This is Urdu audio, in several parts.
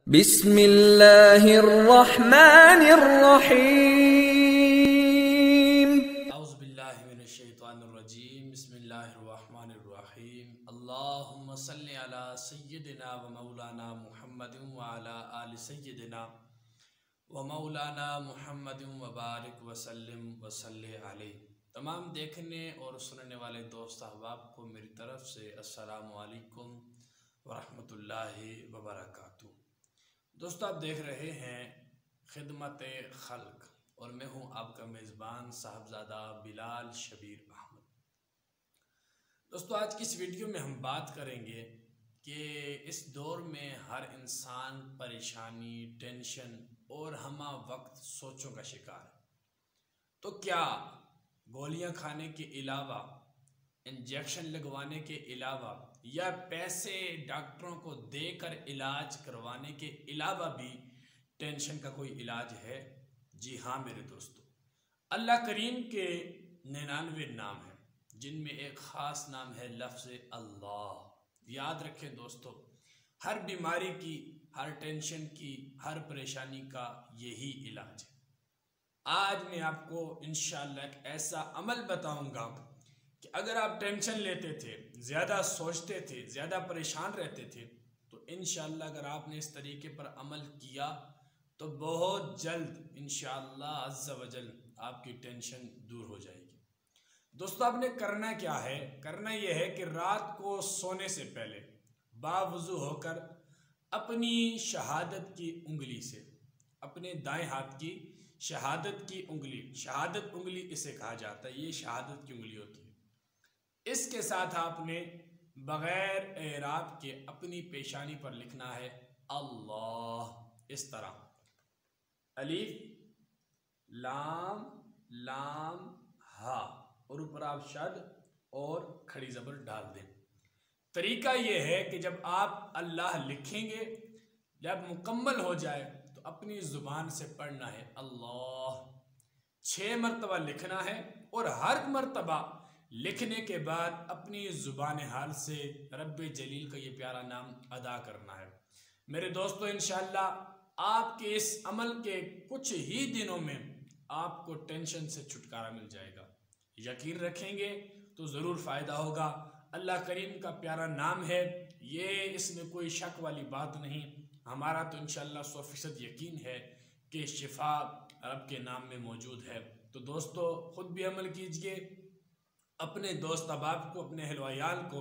بسم اللہ الرحمن الرحیم اعوذ باللہ من الشیطان الرجیم بسم اللہ الرحمن الرحیم اللہم صلی علی سیدنا و مولانا محمد وعلی آل سیدنا و مولانا محمد وبارک وسلم وصلی علیہ۔ تمام دیکھنے اور سننے والے دوست احباب کو میری طرف سے السلام علیکم ورحمۃ اللہ وبرکاتہ۔ دوستو آپ دیکھ رہے ہیں خدمت خلق اور میں ہوں آپ کا میزبان صاحبزادہ بلال شبیر احمد۔ دوستو آج کی اس ویڈیو میں ہم بات کریں گے کہ اس دور میں ہر انسان پریشانی، ٹینشن اور ہمہ وقت سوچوں کا شکار ہے۔ تو کیا گولیاں کھانے کے علاوہ، انجیکشن لگوانے کے علاوہ یا پیسے ڈاکٹروں کو دے کر علاج کروانے کے علاوہ بھی ٹینشن کا کوئی علاج ہے؟ جی ہاں میرے دوستو، اللہ کریم کے 99 نام ہیں جن میں ایک خاص نام ہے لفظ اللہ۔ یاد رکھیں دوستو، ہر بیماری کی، ہر ٹینشن کی، ہر پریشانی کا یہی علاج ہے۔ آج میں آپ کو انشاءاللہ ایک ایسا عمل بتاؤں گا کہ اگر آپ ٹینشن لیتے تھے، زیادہ سوچتے تھے، زیادہ پریشان رہتے تھے، تو انشاءاللہ اگر آپ نے اس طریقے پر عمل کیا تو بہت جلد انشاءاللہ عز و جل آپ کی ٹینشن دور ہو جائے گی۔ دوستو آپ نے کرنا کیا ہے؟ کرنا یہ ہے کہ رات کو سونے سے پہلے باوضو ہو کر اپنی شہادت کی انگلی سے، اپنے دائیں ہاتھ کی شہادت کی انگلی، شہادت انگلی اسے کہا جاتا ہے، یہ شہادت کی انگلی ہوتی ہے، اس کے ساتھ آپ نے بغیر اعراب کے اپنی پیشانی پر لکھنا ہے اللہ، اس طرح الف لام لام ہا، اور اوپر آپ شد اور کھڑی زبر ڈال دیں۔ طریقہ یہ ہے کہ جب آپ اللہ لکھیں گے، جب مکمل ہو جائے تو اپنی زبان سے پڑھنا ہے اللہ، 6 مرتبہ لکھنا ہے، اور ہر مرتبہ لکھنے کے بعد اپنی زبان حال سے رب جلیل کا یہ پیارا نام ادا کرنا ہے۔ میرے دوستو انشاءاللہ آپ کے اس عمل کے کچھ ہی دنوں میں آپ کو ٹینشن سے چھٹکارا مل جائے گا۔ یقین رکھیں گے تو ضرور فائدہ ہوگا۔ اللہ کریم کا پیارا نام ہے یہ، اس میں کوئی شک والی بات نہیں۔ ہمارا تو انشاءاللہ 100% یقین ہے کہ شفا رب کے نام میں موجود ہے۔ تو دوستو خود بھی عمل کیجئے، اپنے دوست احباب کو، اپنے اہل و عیال کو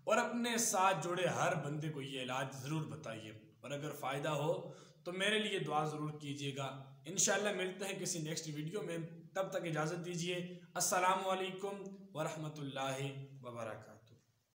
اور اپنے ساتھ جڑے ہر بندے کو یہ علاج ضرور بتائیے، اور اگر فائدہ ہو تو میرے لیے دعا ضرور کیجیے گا۔ انشاءاللہ ملتے ہیں کسی نیکسٹ ویڈیو میں، تب تک اجازت دیجیے۔ السلام علیکم ورحمۃ اللہ وبرکاتہ۔